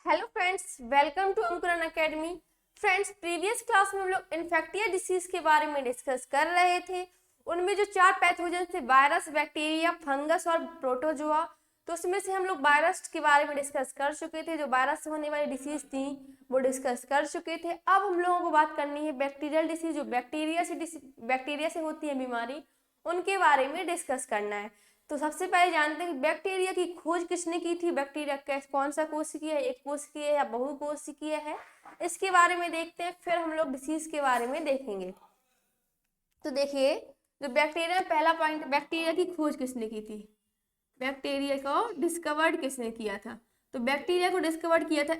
Hello friends, welcome to अंकुरन academy. Friends, previous class में हम लोग इन्फेक्टियस डिसीज के बारे में डिस्कस कर रहे थे। उनमें जो 4 पैथोजन थे, वायरस, बैक्टीरिया, फंगस और प्रोटोजोआ, तो उसमें से हम लोग वायरस के बारे में डिस्कस कर चुके थे। जो वायरस से होने वाली डिसीज थी वो डिस्कस कर चुके थे। अब हम लोगों को बात करनी है बैक्टीरियल डिसीज, जो बैक्टीरिया से होती है बीमारी, उनके बारे में डिस्कस करना है। तो सबसे पहले जानते हैं कि बैक्टीरिया की खोज किसने की थी। बैक्टीरिया कौन सा कोशिकीय है, एक कोशिकीय है या बहुकोशिकीय है, इसके बारे में देखते हैं। फिर हम लोग डिसीज के बारे में देखेंगे। तो देखिए, जो बैक्टीरिया, पहला पॉइंट, बैक्टीरिया की खोज किसने की थी। बैक्टीरिया को डिस्कवर्ड किसने किया था। तो बैक्टीरिया को डिस्कवर्ड किया था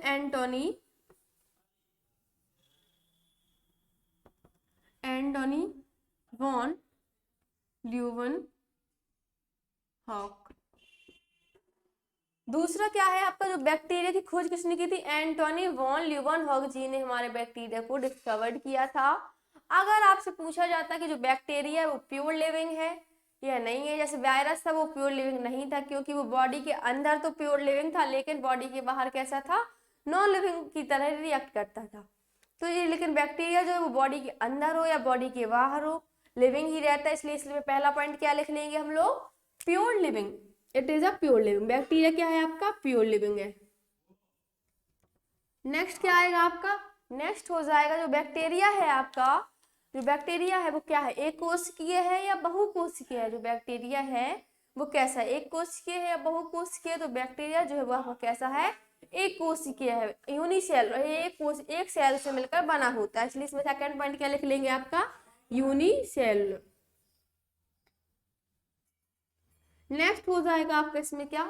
एंटोनी वॉन ल्यूवन हॉक। दूसरा क्या है आपका, जो बैक्टीरिया की खोज किसने की थी, एंटोनी वॉन ल्यूवेनहॉक जी ने हमारे बैक्टीरिया को डिस्कवर्ड किया था। अगर आपसे पूछा जाता है कि जो बैक्टीरिया है वो प्योर लिविंग है या नहीं है, जैसे वायरस था वो प्योर लिविंग नहीं था, क्योंकि वो बॉडी के अंदर तो प्योर लिविंग था लेकिन बॉडी के बाहर कैसा था, नॉन लिविंग की तरह रिएक्ट करता था। तो ये लेकिन बैक्टीरिया जो है वो बॉडी के अंदर हो या बॉडी के बाहर हो, लिविंग ही रहता है। इसलिए पहला पॉइंट क्या लिख लेंगे हम लोग, pure living. It is a pure living. Bacteria क्या है आपका, प्योर लिविंग है। नेक्स्ट क्या आएगा आपका, नेक्स्ट हो जाएगा जो बैक्टीरिया है आपका, जो बैक्टीरिया है वो क्या है, एक कोशिकीय है या बहुकोशिकीय है। जो बैक्टीरिया है वो कैसा है, एक कोशिकीय है या बहुकोशिकीय। तो बैक्टीरिया जो है वो आपका कैसा है, एक कोशिकीय है, यूनिसेल, एक सेल से मिलकर बना होता है। इसलिए इसमें सेकंड पॉइंट क्या लिख लेंगे आपका, यूनिसेल। नेक्स्ट हो जाएगा आपका इसमें क्या,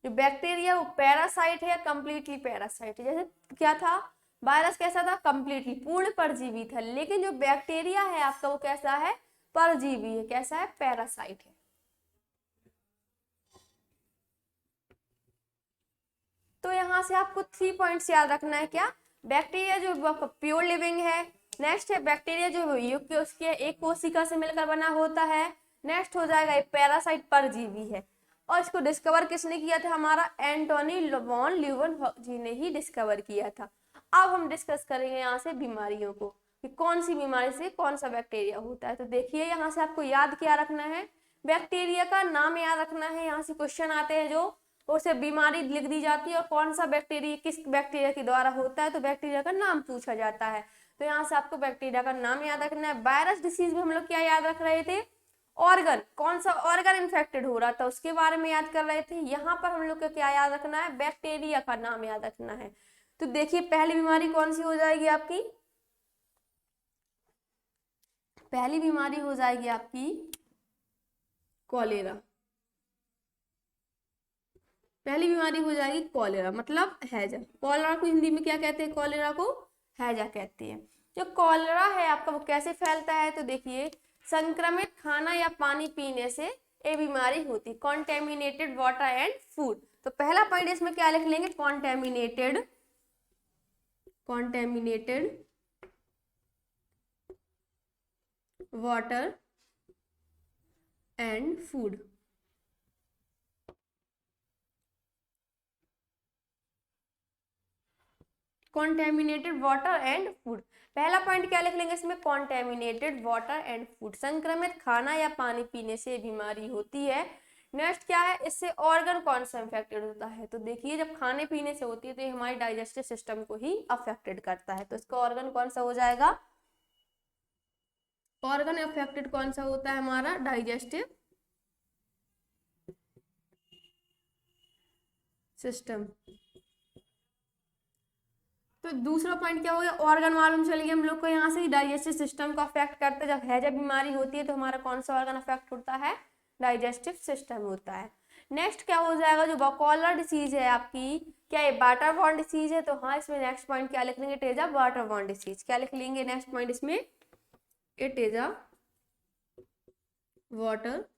जो बैक्टीरिया वो पैरासाइट है या कंप्लीटली पैरासाइट है। जैसे क्या था, वायरस कैसा था, कंप्लीटली पूर्ण परजीवी था, लेकिन जो बैक्टीरिया है आपका वो कैसा है, परजीवी है। कैसा है, पैरासाइट है। तो यहाँ से आपको 3 पॉइंट्स याद रखना है। क्या, बैक्टीरिया जो प्योर लिविंग है। नेक्स्ट है बैक्टीरिया जो उसकी एक कोशिका से मिलकर बना होता है। नेक्स्ट हो जाएगा एक पैरासाइट, परजीवी है। और इसको डिस्कवर किसने किया था, हमारा एंटोनी वॉन ल्यूवेनहॉक जी ने ही डिस्कवर किया था। अब हम डिस्कस करेंगे यहाँ से बीमारियों को, कि कौन सी बीमारी से कौन सा बैक्टीरिया होता है। तो देखिए, यहाँ से आपको याद क्या रखना है, बैक्टीरिया का नाम याद रखना है। यहाँ से क्वेश्चन आते हैं जो उसे बीमारी लिख दी जाती है और कौन सा बैक्टीरिया किस बैक्टीरिया के द्वारा होता है, तो बैक्टीरिया का नाम पूछा जाता है। तो यहाँ से आपको बैक्टीरिया का नाम याद रखना है। वायरस डिसीज में हम लोग क्या याद रख रहे थे, ऑर्गन, कौन सा ऑर्गन इन्फेक्टेड हो रहा था उसके बारे में याद कर रहे थे। यहाँ पर हम लोग को क्या याद रखना है, बैक्टीरिया का नाम याद रखना है। तो देखिए, पहली बीमारी कौन सी हो जाएगी आपकी, पहली बीमारी हो जाएगी आपकी कॉलेरा। पहली बीमारी हो जाएगी कॉलेरा, मतलब हैजा। कॉलेरा को हिंदी में क्या कहते हैं, कॉलेरा को हैजा कहते हैं। जो कॉलेरा है आपका वो कैसे फैलता है, तो देखिए, संक्रमित खाना या पानी पीने से ये बीमारी होती है, कॉन्टेमिनेटेड वाटर एंड फूड। तो पहला पॉइंट इसमें क्या लिख लेंगे, contaminated water and food. Contaminated water and food, पहला पॉइंट क्या लिख लेंगे इसमें, कॉन्टेमिनेटेड वाटर एंड फूड, संक्रमित खाना या पानी पीने से बीमारी होती है। नेक्स्ट क्या है, इससे ऑर्गन कौन सा इन्फेक्टेड होता है। तो देखिए, जब खाने पीने से होती है तो ये हमारे डाइजेस्टिव सिस्टम को ही अफेक्टेड करता है। तो इसका ऑर्गन कौन सा हो जाएगा, ऑर्गन अफेक्टेड कौन सा होता है, हमारा डाइजेस्टिव सिस्टम। तो दूसरा पॉइंट क्या हो गया, ऑर्गन मालूम चल गया हम लोग को यहाँ से, डाइजेस्टिव सिस्टम को अफेक्ट करता है। जब हैजा बीमारी होती है तो हमारा कौन सा ऑर्गन अफेक्ट होता है, डाइजेस्टिव सिस्टम होता है। नेक्स्ट क्या हो जाएगा, जो कॉलरा डिसीज है आपकी, क्या ये वाटरबॉर्न डिसीज है। तो हाँ, इसमें नेक्स्ट पॉइंट क्या लिख लेंगे, it is a waterborne disease. क्या लिख लेंगे नेक्स्ट पॉइंट इसमें, it is a waterborne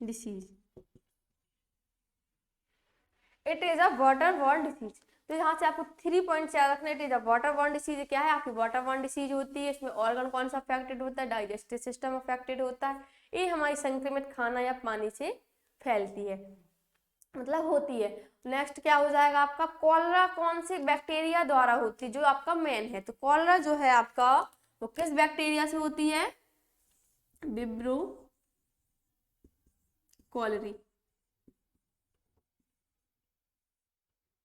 disease. It is a waterborne disease. तो यहाँ से आपको 3 पॉइंट्स याद रखना है। It is a waterborne disease क्या है, आपकी वाटरबॉर्न डिसीज होती है। इसमें ऑर्गन कौन सा अफेक्टेड होता है, डाइजेस्टिव सिस्टम अफेक्टेड होता है। ये हमारी संक्रमित खाना या पानी से फैलती है। मतलब होती है। नेक्स्ट क्या हो जाएगा आपका, कॉलरा कौन से बैक्टीरिया द्वारा होती है, जो आपका मेन है। तो कॉलरा जो है आपका वो किस बैक्टीरिया से होती है, विब्रो कॉलरी,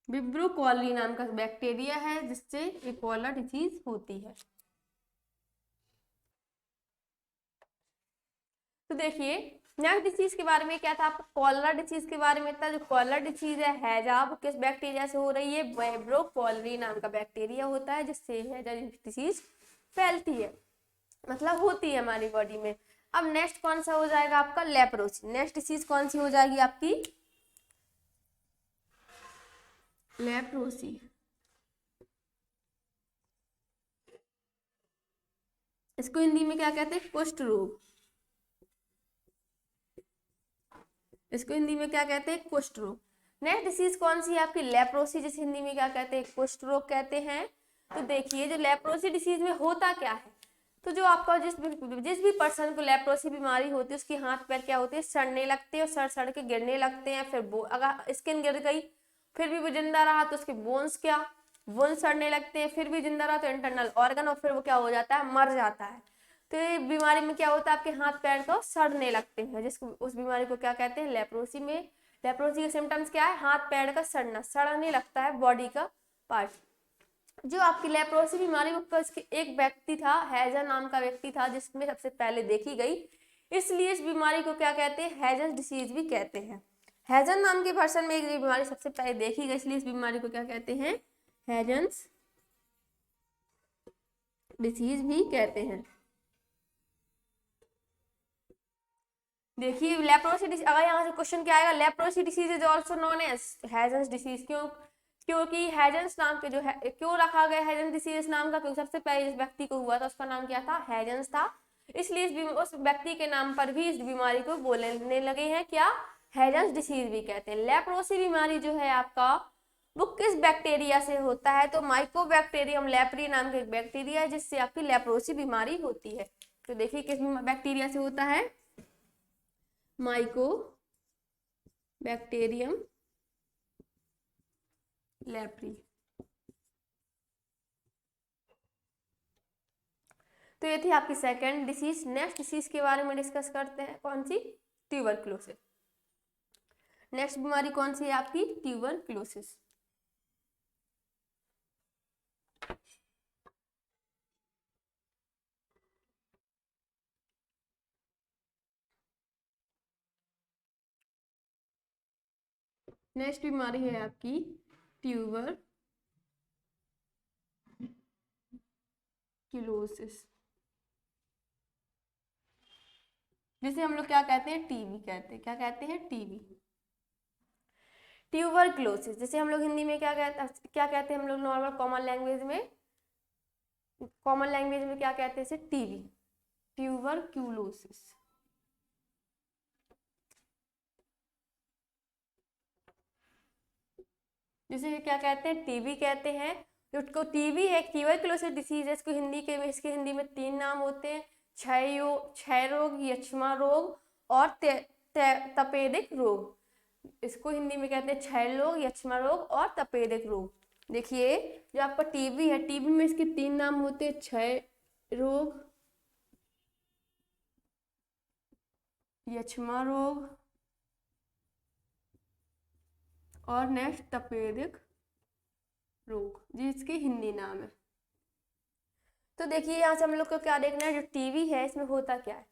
विब्रो कॉलरी नाम का बैक्टीरिया है जिससे ये कॉलरा डिजीज होती है। तो देखिए नेक्स्ट डिसीज के बारे में क्या था, आपको कॉलरा डिसीज के बारे में था। जो कॉलरा डिसीज है हैजा, वो किस बैक्टीरिया से हो रही है, विब्रो कॉलरी नाम का बैक्टीरिया होता है जिससे हैजा डिसीज फैलती है, मतलब होती है हमारी बॉडी में। अब नेक्स्ट कौन सा हो जाएगा आपका, लेप्रोसी। नेक्स्ट डिसीज कौन सी हो जाएगी आपकी, लेप्रोसी। इसको हिंदी में क्या कहते हैं, कुष्ठ रोग। इसको हिंदी में क्या कहते हैं, कुष्ठ रोग। नेक्स्ट डिसीज कौन सी है आपकी, लेप्रोसी, जिसे हिंदी में क्या कहते हैं, कुष्ठ रोग कहते हैं। तो देखिए जो लेप्रोसी डिसीज में होता क्या है, तो जो आपका जिस भी पर्सन को लेप्रोसी बीमारी होती है उसके हाथ पैर क्या होते हैं, सड़ने लगते हैं, और सड़ सड़ के गिरने लगते हैं। फिर अगर स्किन गिर गई फिर भी वो जिंदा रहा तो उसके बोन्स क्या, बोन्स सड़ने लगते हैं, फिर भी जिंदा रहा तो इंटरनल ऑर्गन, और फिर वो क्या हो जाता है, मर जाता है। तो ये बीमारी में क्या होता है, आपके हाथ पैर को सड़ने लगते हैं, जिसको उस बीमारी को क्या कहते हैं, लेप्रोसी में। लेप्रोसी के सिम्टम्स क्या है, हाथ पैर का सड़ना, सड़ने लगता है बॉडी का पार्ट। जो आपकी लेप्रोसी बीमारी वो एक व्यक्ति था, हैजा नाम का व्यक्ति था जिसमें सबसे पहले देखी गई, इसलिए इस बीमारी को क्या कहते हैं, हैजन डिसीज भी कहते हैं। हैजन नाम के पर्सन में एक बीमारी सबसे पहले देखी गई, इसलिए इस बीमारी को क्या कहते हैं, हैजन्स डिसीज भी कहते हैं। देखिए लेप्रोसी डिसीज, अगर यहाँ से क्वेश्चन क्या आएगा, leprosy disease is also known as Hansen's disease. क्यों, क्योंकि हैजन्स नाम के जो है, क्यों रखा गया हैजन्स डिसीज नाम का, क्योंकि सबसे पहले जिस व्यक्ति को हुआ था उसका नाम क्या था, हैजन्स था, इसलिए उस व्यक्ति के नाम पर भी इस बीमारी को बोलने लगे हैं क्या, हैजन्स डिसीज भी कहते हैं। लेप्रोसी बीमारी जो है आपका वो किस बैक्टीरिया से होता है, तो माइकोबैक्टीरियम लेप्री नाम का एक बैक्टीरिया है जिससे आपकी लेप्रोसी बीमारी होती है। तो देखिए किस बैक्टीरिया से होता है, माइकोबैक्टीरियम लेप्री। तो ये थी आपकी सेकंड डिसीज। नेक्स्ट डिसीज के बारे में डिस्कस करते हैं, कौन सी, ट्यूबरक्लोसिस। नेक्स्ट बीमारी कौन सी है आपकी, ट्यूबरक्लोसिस। नेक्स्ट बीमारी है आपकी ट्यूबरक्लोसिस, जिसे हम लोग क्या कहते हैं, टीबी कहते हैं। क्या कहते हैं, टीबी। ट्यूबरक्लोसिस जिसे हम लोग हिंदी में क्या कहते हैं हम लोग नॉर्मल कॉमन लैंग्वेज में, क्या कहते हैं इसे, टीबी, ट्यूबरक्लोसिस। जिसे क्या कहते हैं, टीबी कहते हैं। जो टीबी है, ट्यूबरक्लोसिस डिसीज है, इसके हिंदी में 3 नाम होते हैं, क्षय रोग, यक्ष्मा रोग और तपेदिक रोग। इसको हिंदी में कहते हैं क्षय रोग, यक्ष्मा रोग और तपेदिक रोग। देखिए जो आपका टीबी है, टीबी में इसके 3 नाम होते हैं, क्षय रोग, यक्ष्मा रोग और नेक्स्ट तपेदिक रोग, जिसके हिंदी नाम है। तो देखिए यहाँ से हम लोग को क्या देखना है, जो टीबी है इसमें होता क्या है,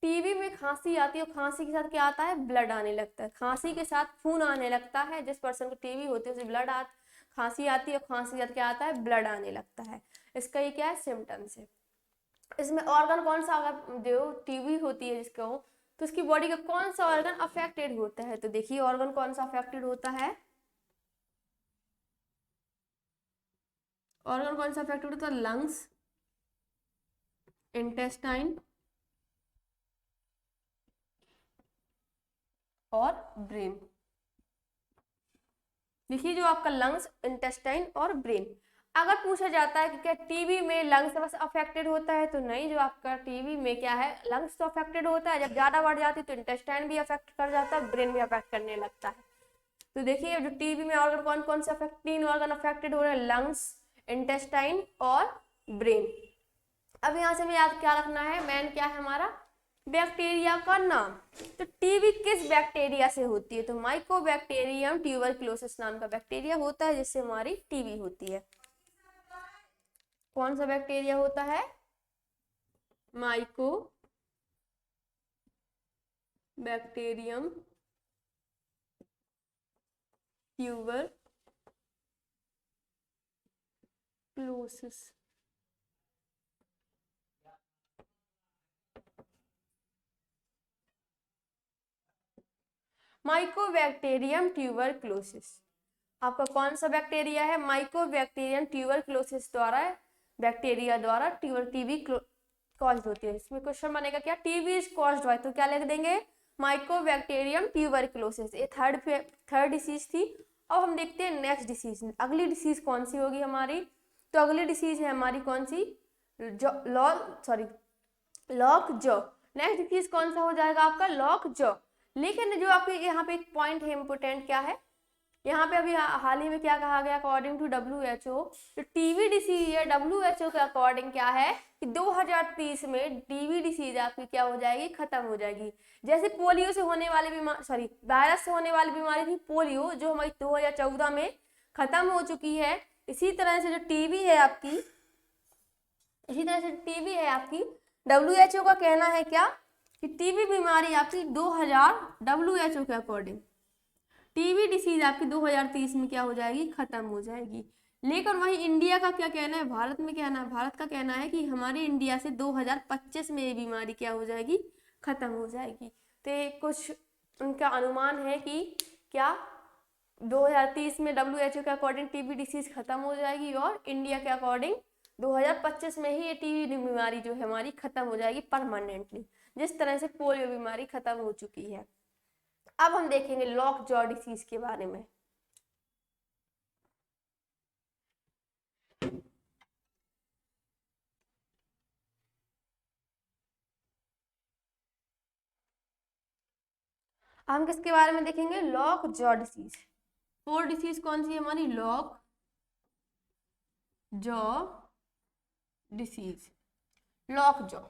टीबी में खांसी आती है और खांसी के साथ क्या आता है, ब्लड आने लगता है, खांसी के साथ खून आने लगता है। जिस पर्सन को टीबी होती है उसे खांसी आती है और खांसी के साथ क्या आता है, ब्लड आने लगता है। इसका ये क्या है, सिम्टम्स है। इसमें ऑर्गन कौन सा, अगर जो टीबी होती है जिसको, तो उसकी बॉडी का कौन सा ऑर्गन अफेक्टेड होता है, तो देखिए ऑर्गन कौन सा अफेक्टेड होता है, ऑर्गन कौन सा अफेक्टेड होता है, लंग्स, इंटेस्टाइन और ब्रेन। देखिए जो आपका लंग्स, इंटेस्टाइन और ब्रेन। अगर पूछा जाता है कि क्या टीबी में लंग्स बस अफेक्टेड होता है, तो नहीं, जो आपका टीबी में क्या है, लंग्स तो अफेक्टेड होता है, जब ज्यादा बढ़ जाती है तो इंटेस्टाइन भी अफेक्ट कर जाता है, ब्रेन भी अफेक्ट करने लगता है। तो देखिए जो टीबी में ऑर्गन कौन कौन से अफेक्ट, 3 ऑर्गन अफेक्टेड हो रहे हैं, लंग्स, इंटेस्टाइन और ब्रेन। अब यहाँ से हमें याद क्या रखना है, मेन क्या है हमारा, बैक्टीरिया का नाम। तो टीबी किस बैक्टीरिया से होती है, तो माइकोबैक्टीरियम ट्यूबरक्लोसिस नाम का बैक्टीरिया होता है जिससे हमारी टीबी होती है। कौन सा बैक्टीरिया होता है, माइकोबैक्टीरियम ट्यूबरक्लोसिस। माइकोबैक्टीरियम ट्यूबरक्लोसिस आपका कौन सा बैक्टीरिया है, माइकोबैक्टीरियम ट्यूबरक्लोसिस द्वारा, बैक्टीरिया द्वारा टीबी कॉज्ड होती है। इसमें क्वेश्चन बनेगा क्या, टीबी इज कॉज्ड बाय, तो क्या लिख देंगे, माइकोबैक्टीरियम ट्यूबरक्लोसिस। ये थर्ड डिसीज थी। अब हम देखते हैं नेक्स्ट डिसीज, अगली डिसीज कौन सी होगी हमारी, तो अगली डिसीज है हमारी कौन सी, लॉक जॉ। नेक्स्ट डिसीज कौन सा हो जाएगा आपका, लॉक जॉ। लेकिन जो आपके यहाँ पे एक पॉइंट है इंपोर्टेंट, क्या है, यहाँ पे अभी हाल ही में क्या कहा गया, अकॉर्डिंग टू WHO, जो टीबी डिसीज है WHO के अकॉर्डिंग क्या है कि 2030 में टीबी डिसीज आपकी क्या हो जाएगी, खत्म हो जाएगी। जैसे पोलियो से होने वाली बीमारी, वायरस से होने वाली बीमारी थी पोलियो, जो हमारी 2014 में खत्म हो चुकी है, इसी तरह से जो टीबी है आपकी, WHO का कहना है क्या कि टीबी बीमारी आपकी 2000 WHO के अकॉर्डिंग टीबी डिसीज आपकी 2030 में क्या हो जाएगी, खत्म हो जाएगी। लेकिन वही इंडिया का क्या कहना है, भारत में कहना है, भारत का कहना है कि हमारे इंडिया से 2025 में ये बीमारी क्या हो जाएगी, खत्म हो जाएगी। तो कुछ उनका अनुमान है कि क्या 2030 में WHO के अकॉर्डिंग टीबी डिसीज खत्म हो जाएगी और इंडिया के अकॉर्डिंग 2025 में ही ये टीबी बीमारी जो है हमारी खत्म हो जाएगी परमानेंटली, जिस तरह से पोलियो बीमारी खत्म हो चुकी है। अब हम देखेंगे लॉक जॉ डिसीज के बारे में। हम किसके बारे में देखेंगे, लॉक जॉ डिसीज। 4 डिसीज कौन सी है हमारी, lock jaw disease. Lock jaw,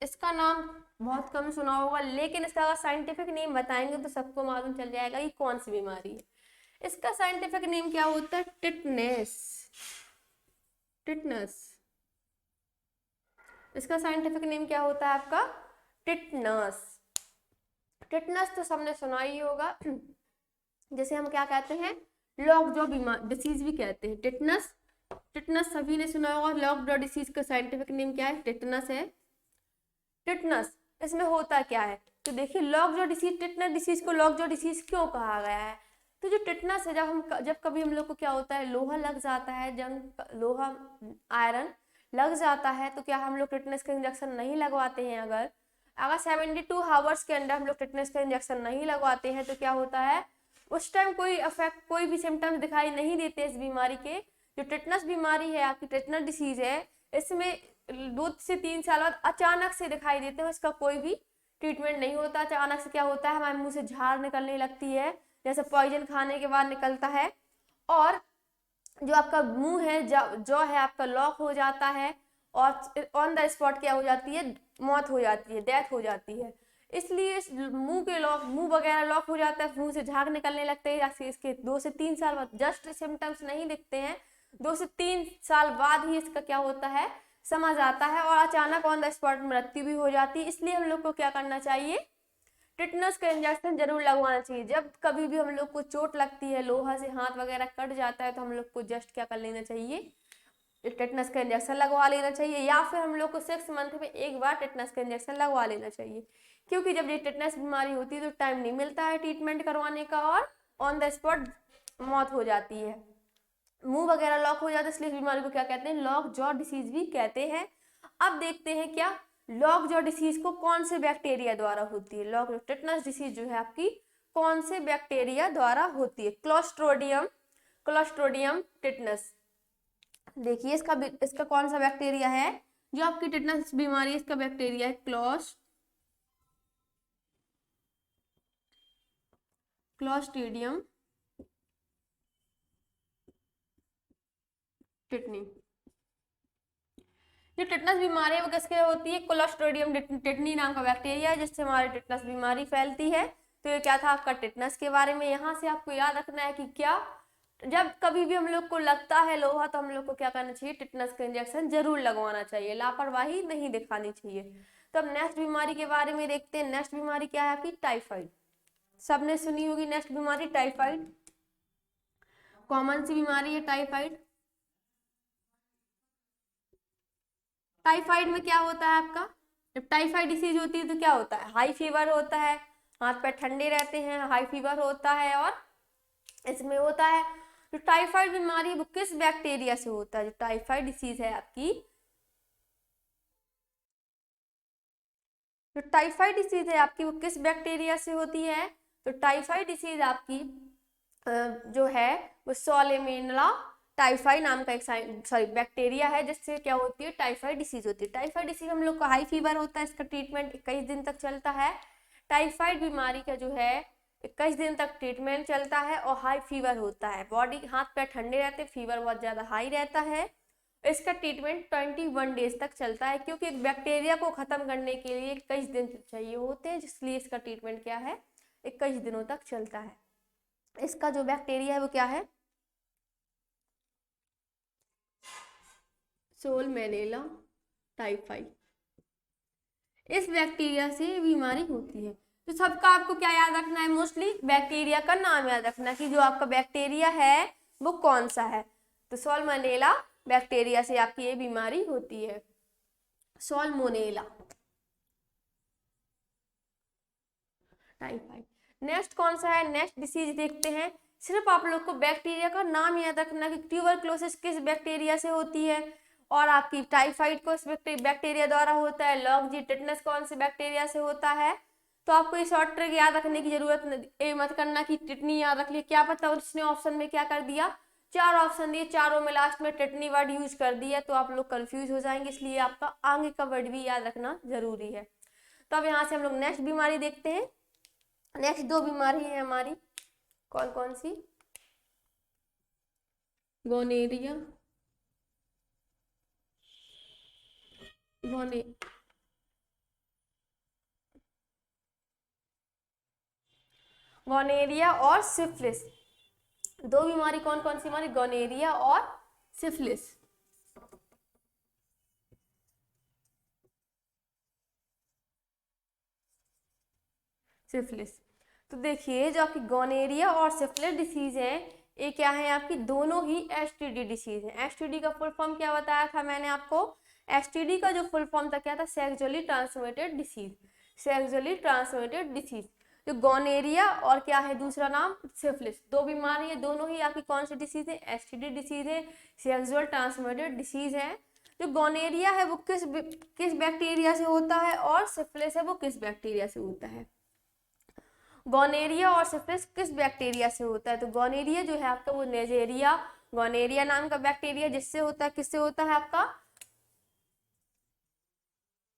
इसका नाम बहुत कम सुना होगा, लेकिन इसका अगर साइंटिफिक नेम बताएंगे तो सबको मालूम चल जाएगा कि कौन सी बीमारी है। इसका साइंटिफिक नेम क्या होता है, टिटनेस। इसका साइंटिफिक नेम क्या होता है आपका, टिटनस। टिटनस तो सबने सुना ही होगा, जैसे हम क्या कहते हैं, लॉक जॉ डिसीज भी कहते हैं। टिटनस सभी ने सुना होगा। लॉक जॉ डिसीज का साइंटिफिक नेम क्या है, टिटनस है। टिटनस, इसमें होता क्या है, तो देखिए lock jaw disease, tetanus disease को लॉक जॉ डिसीज क्यों कहा गया है, तो जो टिटनस है, जब कभी हम लोग को क्या होता है, लोहा लग जाता है, लोहा आयरन लग जाता है, तो क्या हम लोग टिटनस का इंजेक्शन नहीं लगवाते हैं। अगर 72 आवर्स के अंदर हम लोग टिटनस का इंजेक्शन नहीं लगवाते हैं तो क्या होता है, उस टाइम कोई भी सिम्टम्स दिखाई नहीं देते इस बीमारी के। जो टिटनस बीमारी है आपकी, टिटनस डिसीज है, इसमें 2 से 3 साल बाद अचानक से दिखाई देते हैं, इसका कोई भी ट्रीटमेंट नहीं होता। अचानक से क्या होता है, हमारे मुंह से झाग निकलने लगती है, जैसे पॉइजन खाने के बाद निकलता है, और जो आपका मुंह है, जॉ है आपका, लॉक हो जाता है, और ऑन द स्पॉट क्या हो जाती है, मौत हो जाती है, डेथ हो जाती है। इसलिए मुंह वगैरह लॉक हो जाता है, मुंह से झाग निकलने लगते हैं। इसके 2 से 3 साल बाद जस्ट सिम्टम्स नहीं दिखते हैं, 2 से 3 साल बाद ही इसका क्या होता है, समझ आता है, और अचानक ऑन द स्पॉट मृत्यु भी हो जाती है। इसलिए हम लोग को क्या करना चाहिए, टिटनस का इंजेक्शन जरूर लगवाना चाहिए। जब कभी भी हम लोग को चोट लगती है, लोहा से हाथ वगैरह कट जाता है, तो हम लोग को जस्ट क्या कर लेना चाहिए, टिटनस का इंजेक्शन लगवा लेना चाहिए, या फिर हम लोग को 6 मंथ में एक बार टिटनस का इंजेक्शन लगवा लेना चाहिए। क्योंकि जब ये टिटनस बीमारी होती है तो टाइम नहीं मिलता है ट्रीटमेंट करवाने का, और ऑन द स्पॉट मौत हो जाती है, मुंह वगैरह लॉक हो जाता है। इसलिए इस बीमारी को क्या कहते हैं, लॉक जॉ डिसीज भी कहते हैं। अब देखते हैं क्या लॉक जॉ डिसीज को कौन से बैक्टीरिया द्वारा होती है। टिटनस डिसीज जो है आपकी कौन से बैक्टीरिया द्वारा होती है, क्लोस्ट्रोडियम टिटनस। देखिए इसका कौन सा बैक्टीरिया है, जो आपकी टिटनस बीमारी है, इसका बैक्टीरिया है क्लोस्ट्रीडियम टिटनी। जो टिटनस बीमारी है वो किसके होती है? क्लोस्ट्रीडियम टिटनी नाम का बैक्टीरिया है जिससे हमारी टिटनस बीमारी फैलती है। तो ये क्या था आपका टिटनस के बारे में। यहाँ से आपको याद रखना है कि क्या, जब कभी भी हम लोग को लगता है लोहा तो हम लोग को क्या करना चाहिए? टिटनस का इंजेक्शन जरूर लगवाना चाहिए, लापरवाही नहीं दिखानी चाहिए। तो अब नेक्स्ट बीमारी के बारे में देखते हैं। नेक्स्ट बीमारी क्या है आपकी? टाइफाइड। सबने सुनी होगी नेक्स्ट बीमारी टाइफाइड, कॉमन सी बीमारी है टाइफाइड। टाइफाइड में क्या होता है आपका? जब टाइफाइड डिसीज होती है तो क्या होता है? हाई फीवर होता है, हाथ पैर ठंडे रहते हैं, हाई फीवर होता है, और इसमें होता है जो टाइफाइड बीमारी है वो किस बैक्टीरिया से होता है? जो टाइफाइड डिसीज है आपकी, जो टाइफाइड डिसीज है आपकी वो किस बैक्टीरिया से होती है? तो टाइफाइड डिसीज आपकी जो है वो सॉलेमेनला टाइफाई नाम का एक सॉरी बैक्टीरिया है जिससे क्या होती है? टाइफाइड डिसीज होती है। टाइफाइड डिसीज हम लोग का हाई फीवर होता है, इसका ट्रीटमेंट 21 दिन तक चलता है। टाइफाइड बीमारी का जो है 21 दिन तक ट्रीटमेंट चलता है, और हाई फीवर होता है, बॉडी हाथ पैर ठंडे रहते हैं, फीवर बहुत ज़्यादा हाई रहता है। इसका ट्रीटमेंट 21 डेज तक चलता है, क्योंकि एक बैक्टीरिया को ख़त्म करने के लिए 21 दिन चाहिए होते हैं, इसलिए इसका ट्रीटमेंट क्या है? 21 दिनों तक चलता है। इसका जो बैक्टीरिया है वो क्या है? सोलमोनेला टाइफाई। इस बैक्टीरिया से बीमारी होती है। तो सबका आपको क्या याद रखना है? मोस्टली बैक्टीरिया का नाम याद रखना कि जो आपका बैक्टीरिया है वो कौन सा है। तो सोलमोनेला बैक्टीरिया से आपकी ये बीमारी होती है, सोलमोनेला टाइफाइड। नेक्स्ट कौन सा है? नेक्स्ट डिसीज देखते हैं। सिर्फ आप लोग को बैक्टीरिया का नाम याद रखना कि ट्यूबरक्लोसिस किस बैक्टीरिया से होती है, और आपकी टाइफाइड को बैक्टीरिया द्वारा होता है, लॉग जी टिटनस कौन से बैक्टीरिया से होता है। तो आपको ये शॉर्ट ट्रिक याद रखने की जरूरत ये मत करना कि टिटनी याद रख लिया, क्या पता उसने ऑप्शन में क्या कर दिया, 4 ऑप्शन दिए, चारों में लास्ट में टिटनी वर्ड यूज कर दिया, तो आप लोग कंफ्यूज हो जाएंगे, इसलिए आपका आगे का वर्ड भी याद रखना जरूरी है। तो अब यहाँ से हम लोग नेक्स्ट बीमारी देखते हैं। नेक्स्ट 2 बीमारी है हमारी, कौन कौन सी? गोनेरिया, गोनेरिया और सिफिलिस। 2 बीमारी कौन कौन सी हमारी? गोनेरिया और सिफिलिस। सिफिलिस, तो देखिए जो आपकी गोनेरिया और सिफिलिस डिसीज है ये क्या है आपकी? दोनों ही एसटीडी डिसीज है। एसटीडी का फुल फॉर्म क्या बताया था मैंने आपको? एसटीडी का जो फुल फॉर्म था क्या था? Sexually transmitted disease, sexually transmitted disease. जो गोनेरिया और क्या है दूसरा नाम? सिफिलिस। 2 बीमारी है, दोनों ही आपकी कौन सी डिसीज है? एसटीडी डिसीज है, सेक्सुअल ट्रांसमिटेड डिसीज है। जो गोनेरिया है वो किस बैक्टीरिया से होता है, और सिफिलिस है वो किस बैक्टीरिया से होता है? गोनेरिया और सिफिलिस किस बैक्टीरिया से होता है? तो गोनेरिया जो है आपका वो नेजेरिया गोनेरिया नाम का बैक्टीरिया जिससे होता है, किससे होता है आपका?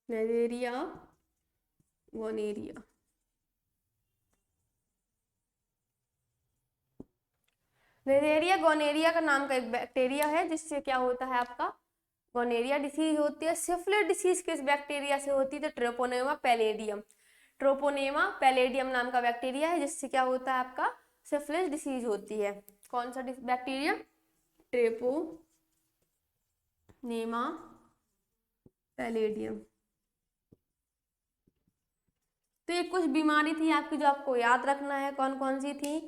नेजेरिया गोनेरिया। नेजेरिया गोनेरिया का नाम का एक बैक्टीरिया है जिससे क्या होता है आपका? गोनेरिया डिसीज होती है। सिफिलिस डिसीज किस बैक्टीरिया से होती है? तो ट्रोपोनेमा पैलेडियम, ट्रोपोनेमा पैलेडियम नाम का बैक्टीरिया है जिससे क्या होता है आपका? सिफिलिस डिसीज होती है। कौन सा बैक्टीरिया? ट्रोपोनेमा पैलेडियम। तो ये कुछ बीमारी थी आपकी जो आपको याद रखना है। कौन कौन सी थी?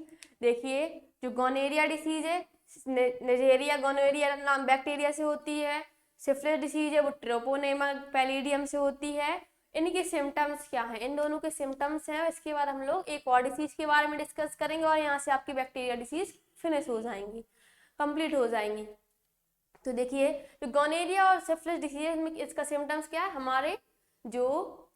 देखिए जो गोनेरिया डिसीज है नेजेरिया गोनेरिया नाम बैक्टीरिया से होती है। सिफिलिस डिसीज है वो ट्रोपोनेमा पैलेडियम से होती है। इनके सिम्टम्स क्या हैं? इन दोनों के सिम्टम्स हैं। इसके बाद हम लोग एक और डिसीज के बारे में डिस्कस करेंगे, और यहाँ से आपकी बैक्टीरिया डिसीज फिनिश हो जाएंगी, कंप्लीट हो जाएंगी। तो देखिए जो गोनेरिया और सिफिलिस डिसीज में इसका सिम्टम्स क्या है? हमारे जो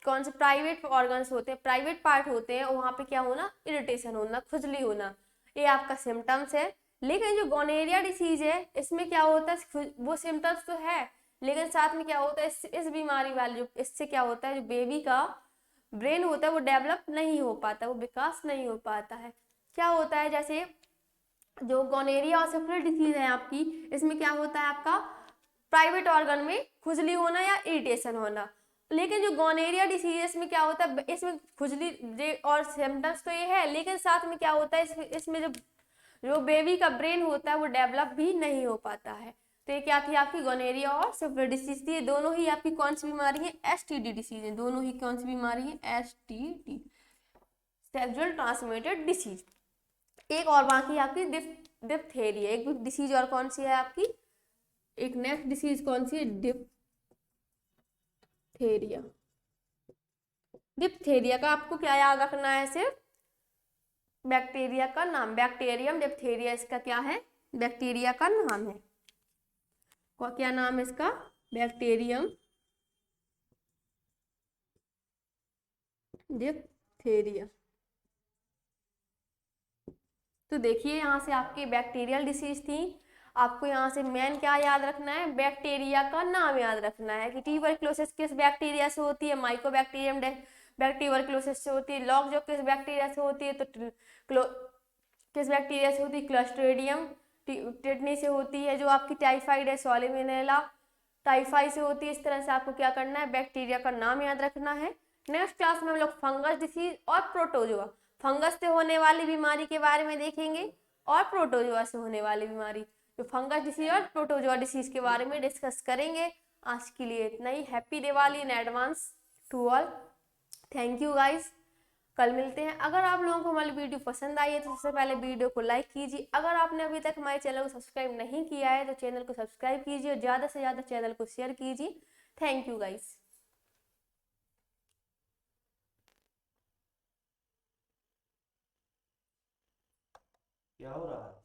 कौन से प्राइवेट ऑर्गन्स होते हैं, प्राइवेट पार्ट होते हैं, वहाँ पे क्या होना? इरिटेशन होना, खुजली होना, ये आपका सिम्टम्स है। लेकिन जो गोनेरिया डिसीज है इसमें क्या होता है? वो सिम्टम्स तो है, लेकिन साथ में क्या होता है इस बीमारी वाले जो इससे क्या होता है जो बेबी का ब्रेन होता है वो डेवलप नहीं हो पाता, वो विकास नहीं हो पाता है। क्या होता है जैसे जो गोनेरिया और सिफिलिस डिसीज है आपकी, इसमें क्या होता है आपका प्राइवेट ऑर्गन में खुजली होना या इरिटेशन होना। लेकिन जो गोनेरिया डिसीज है इसमें क्या होता है, इसमें खुजली और सिम्टम्स तो ये है, लेकिन साथ में क्या होता है, इसमें जो बेबी का ब्रेन होता है वो डेवलप भी नहीं हो पाता है। तो ये क्या थी आपकी गोनेरिया और सिफिलिस डिसीज थी। दोनों ही आपकी कौन सी बीमारी है, एसटीडी डिसीज है। दोनों ही कौन सी बीमारी है, एसटीडी, सेक्सुअल ट्रांसमिटेड डिसीज। एक और बाकी आपकी डिप्थेरिया, एक डिसीज और कौन सी है आपकी, एक नेक्स्ट डिसीज कौन सी है, डिप्थेरिया। डिप्थेरिया का आपको क्या याद रखना है, सिर्फ बैक्टीरिया का नाम, बैक्टीरियम डिप्थेरिया इसका क्या है, बैक्टीरिया का नाम है। क्या नाम है इसका, बैक्टीरियम डिप्थेरिया। तो देखिए यहाँ से आपकी बैक्टीरियल डिसीज थी। आपको यहाँ से मेन क्या याद रखना है, बैक्टीरिया का नाम याद रखना है कि ट्यूबरक्लोसिस किस बैक्टीरिया से होती है, माइकोबैक्टीरियम ट्यूबरक्लोसिस से होती है। लॉग जो किस बैक्टीरिया से होती है, तो किस बैक्टीरिया से होती है, क्लस्ट्रेडियम टिटनी से होती है। जो आपकी टाइफाइड है, सॉल्मोनेला टाइफाई से होती है। इस तरह से आपको क्या करना है, बैक्टीरिया का नाम याद रखना है। नेक्स्ट क्लास में हम लोग फंगस डिसीज और प्रोटोजोआ, फंगस से होने वाली बीमारी के बारे में देखेंगे और प्रोटोजोआ से होने वाली बीमारी, तो फंगस डिसीज और प्रोटोजोआ डिसीज के बारे में डिस्कस करेंगे। आज के लिए इतना ही। Happy Diwali in advance to all. Thank you guys, कल मिलते हैं। अगर आप लोगों को हमारी वीडियो पसंद आई है तो सबसे पहले वीडियो को लाइक कीजिए। अगर आपने अभी तक हमारे चैनल को सब्सक्राइब नहीं किया है तो चैनल को सब्सक्राइब कीजिए और ज़्यादा से ज़्यादा चैनल को शेयर कीजिए। Thank you guys. क्या हो रहा है?